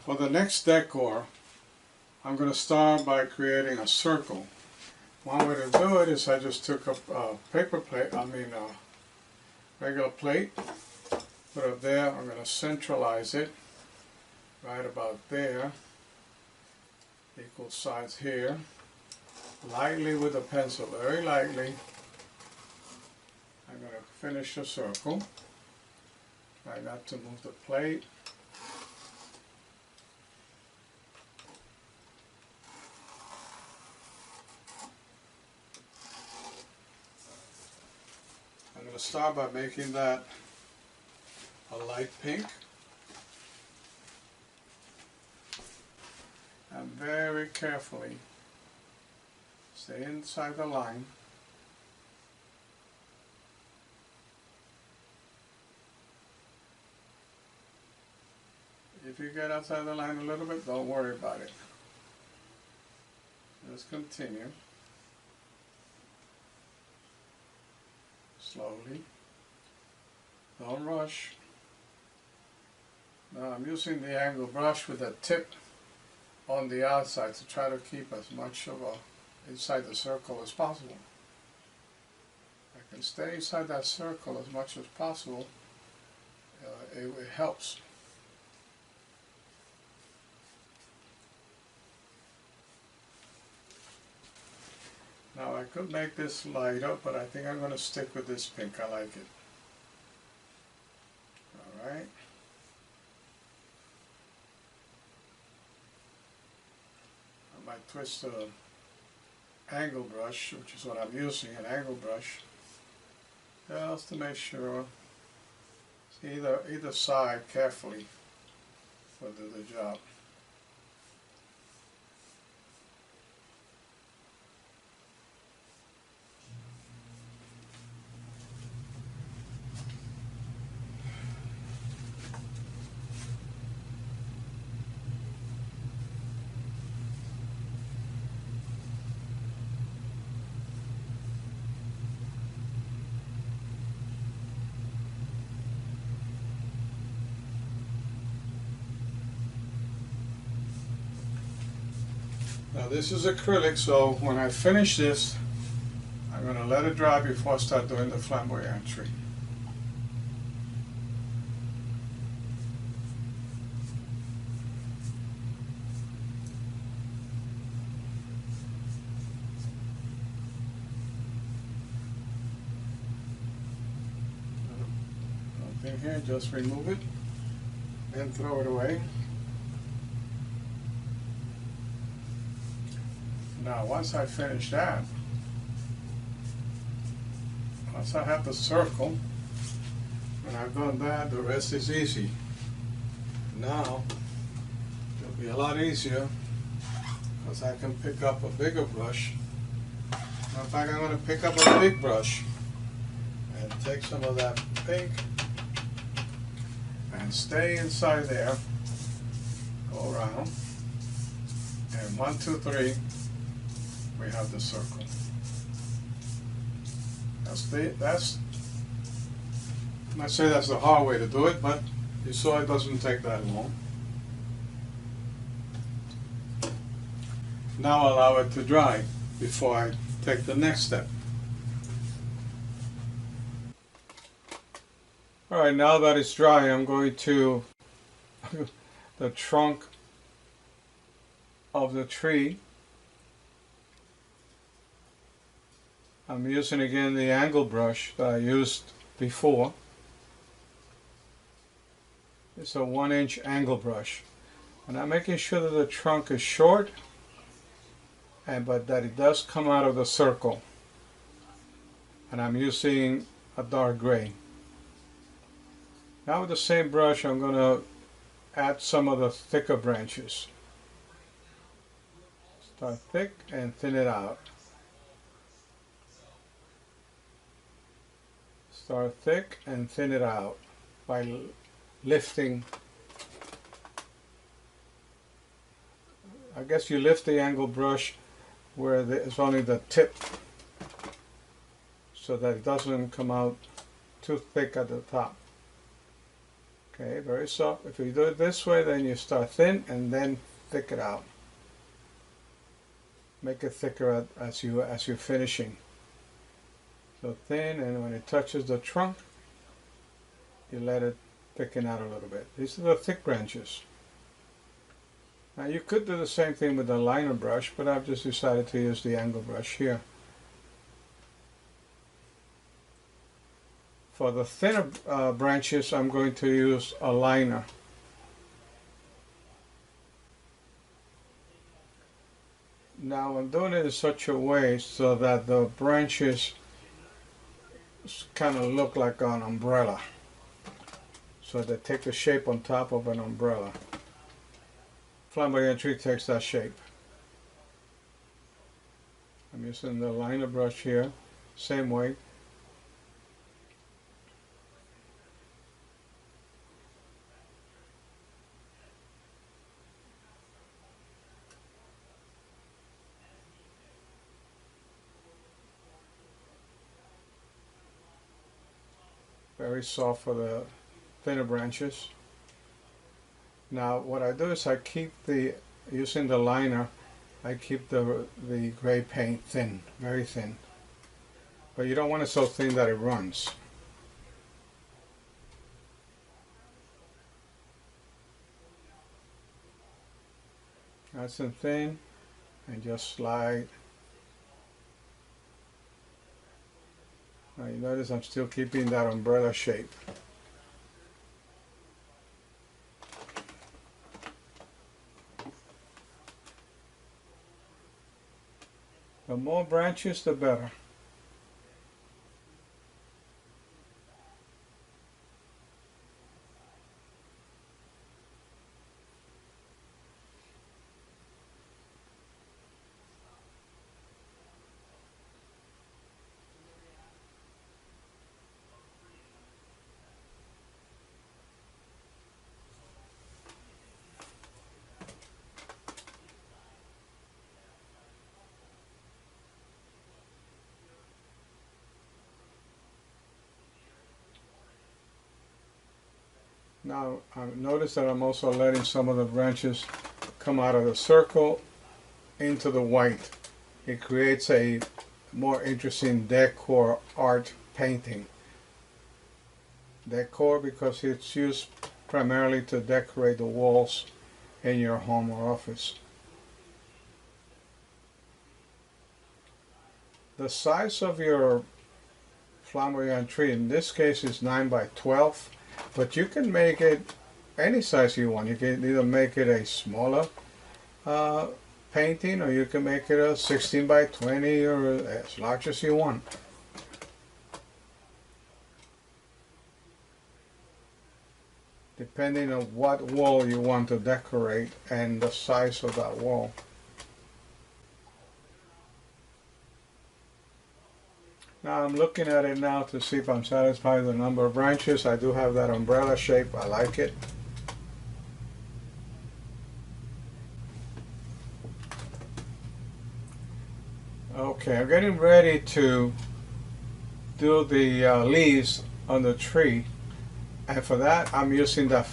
For the next decor, I'm going to start by creating a circle. One way to do it is I just took a paper plate, regular plate, put it there. I'm going to centralize it right about there, equal sides here, lightly with a pencil, very lightly. I'm going to finish the circle. Try not to move the plate. I'm going to start by making that a light pink. And very carefully stay inside the line. If you get outside the line a little bit, don't worry about it. Just continue. Slowly. Don't rush. Now I'm using the angle brush with the tip on the outside to try to keep as much of inside the circle as possible. I can stay inside that circle as much as possible. It helps. Now I could make this lighter, but I think I'm going to stick with this pink. I like it. Alright. I might twist the angle brush, which is what I'm using, an angle brush, just to make sure either side carefully will do the job. Now this is acrylic, so when I finish this, I'm going to let it dry before I start doing the flamboyant tree. Nothing here, just remove it and throw it away. Now once I finish that, once I have the circle, when I've done that, the rest is easy. Now it'll be a lot easier because I can pick up a bigger brush. Now, in fact, I'm going to pick up a big brush and take some of that pink and stay inside there, go around, and 1, 2, 3. We have the circle. I might say that's the hard way to do it, but you saw it doesn't take that long. Now allow it to dry before I take the next step. Alright, now that it's dry, I'm going to the trunk of the tree. I'm using again the angle brush that I used before. It's a 1-inch angle brush. And I'm making sure that the trunk is short, but that it does come out of the circle. And I'm using a dark gray. Now with the same brush, I'm going to add some of the thicker branches. Start thick and thin it out. Start thick and thin it out by lifting. I guess you lift the angle brush where it's only the tip so that it doesn't come out too thick at the top. Okay, very soft. If you do it this way, then you start thin and then thick it out. Make it thicker as you're finishing. So thin, and when it touches the trunk, you let it thicken out a little bit. These are the thick branches. Now you could do the same thing with the liner brush, but I've just decided to use the angle brush here. For the thinner branches, I'm going to use a liner. Now I'm doing it in such a way so that the branches kind of look like an umbrella. So they take the shape on top of an umbrella. Flamboyant tree takes that shape. I'm using the liner brush here, same way. Very soft for the thinner branches. Now what I do is I keep using the liner, I keep the gray paint thin, very thin. But you don't want it so thin that it runs. Nice and thin, and just slide. Now you notice I'm still keeping that umbrella shape. The more branches, the better. Now notice that I'm also letting some of the branches come out of the circle into the white. It creates a more interesting decor art painting. Decor because it's used primarily to decorate the walls in your home or office. The size of your flamboyant tree in this case is 9 by 12. But you can make it any size you want. You can either make it a smaller painting, or you can make it a 16 by 20 or as large as you want. Depending on what wall you want to decorate and the size of that wall. Now I'm looking at it now to see if I'm satisfied with the number of branches. I do have that umbrella shape. I like it. Okay, I'm getting ready to do the leaves on the tree, and for that I'm using that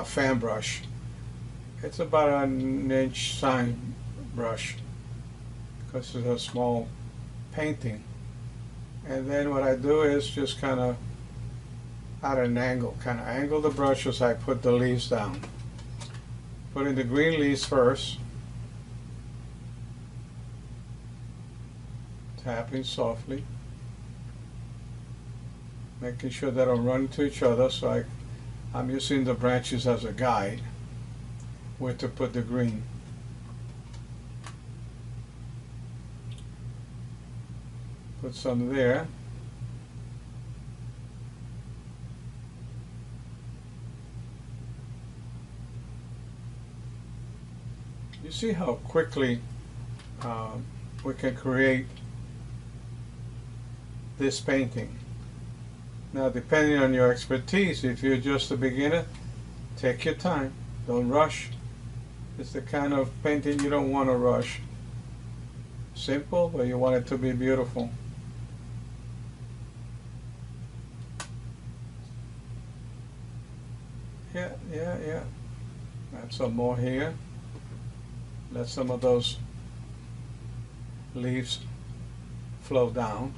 fan brush. It's about an inch sign brush because it's a small painting. And then what I do is just kind of at an angle, kind of angle the brush as I put the leaves down. Putting the green leaves first, tapping softly, making sure they don't run into each other, so I'm using the branches as a guide where to put the green. Put some there. You see how quickly we can create this painting. Now, depending on your expertise, if you're just a beginner, take your time. Don't rush. It's the kind of painting you don't want to rush. Simple, but you want it to be beautiful. Add some more here. Let some of those leaves flow down.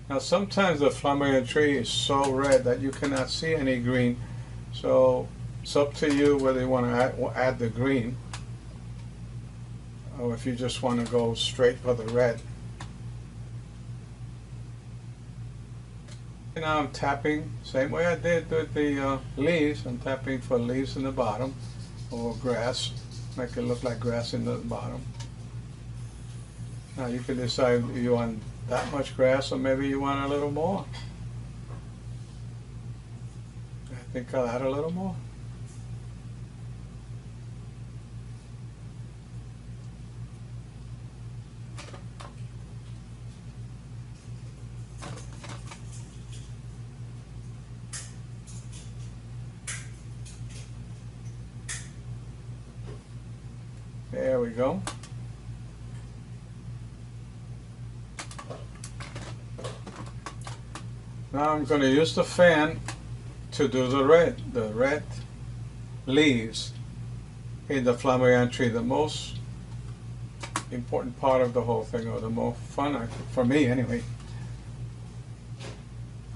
Now sometimes the flamboyant tree is so red that you cannot see any green, so it's up to you whether you want to add the green or if you just want to go straight for the red. Now I'm tapping, same way I did with the leaves. I'm tapping for leaves in the bottom, or grass, make it look like grass in the bottom. Now you can decide if you want that much grass or maybe you want a little more. I think I'll add a little more. There we go. Now I'm going to use the fan to do the red leaves in the flamboyant tree. The most important part of the whole thing, or the more fun, for me anyway.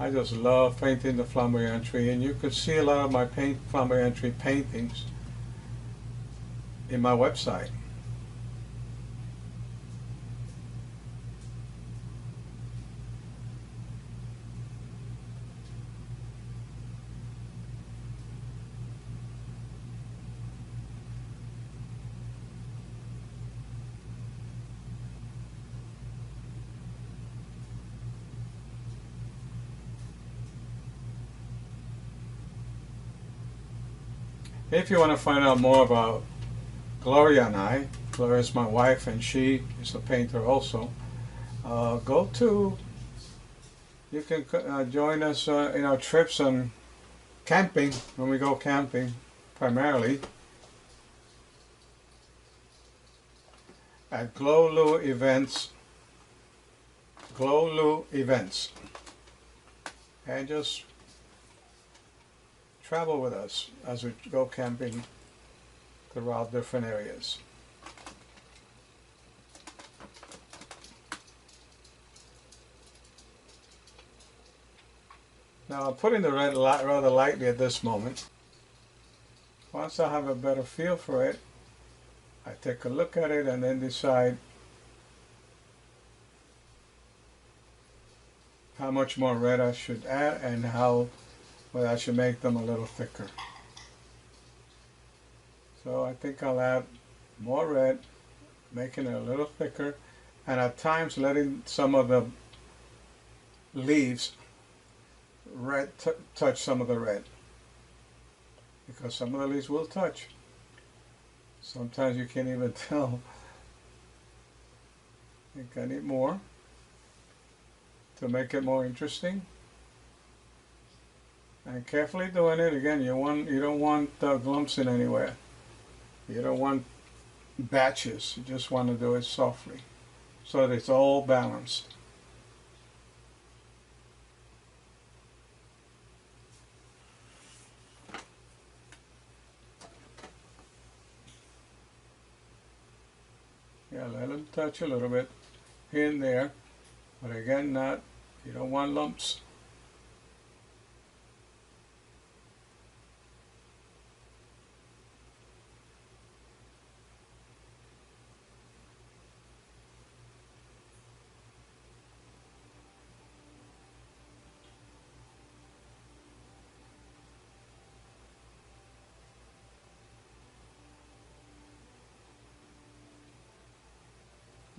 I just love painting the flamboyant tree, and you can see a lot of my flamboyant tree paintings in my website. If you want to find out more about Gloria and I, Gloria is my wife and she is a painter also, you can join us in our trips on camping, when we go camping primarily, at Glow Events, and just travel with us as we go camping throughout different areas. Now I'm putting the red rather lightly at this moment. Once I have a better feel for it, I take a look at it and then decide how much more red I should add and whether I should make them a little thicker. So I think I'll add more red, making it a little thicker, and at times letting some of the leaves touch some of the red, because some of the leaves will touch. Sometimes you can't even tell. I think I need more to make it more interesting. And carefully doing it. Again, you don't want glumps in anywhere. You don't want batches. You just want to do it softly so that it's all balanced. Yeah, let them touch a little bit here and there, but again, you don't want lumps.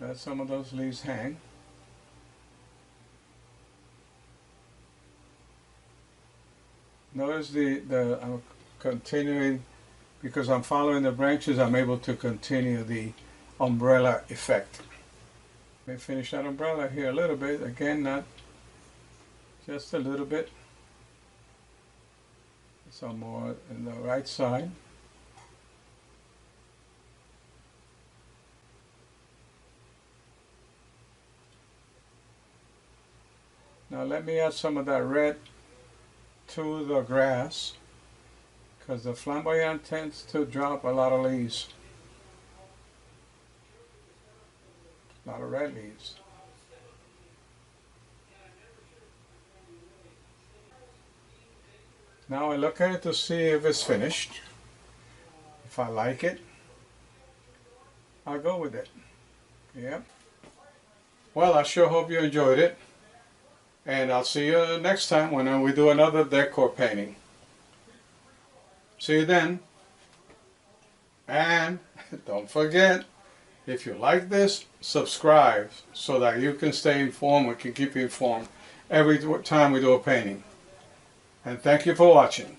Let some of those leaves hang. Notice I'm continuing, because I'm following the branches, I'm able to continue the umbrella effect. Let me finish that umbrella here a little bit. Again, not just a little bit. Some more in the right side. Now let me add some of that red to the grass, because the Flamboyant tends to drop a lot of leaves. A lot of red leaves. Now I look at it to see if it's finished. If I like it, I'll go with it. Yep. Well, I sure hope you enjoyed it. And I'll see you next time when we do another decor painting. See you then. And don't forget, if you like this, subscribe so that you can stay informed. We can keep you informed every time we do a painting. And thank you for watching.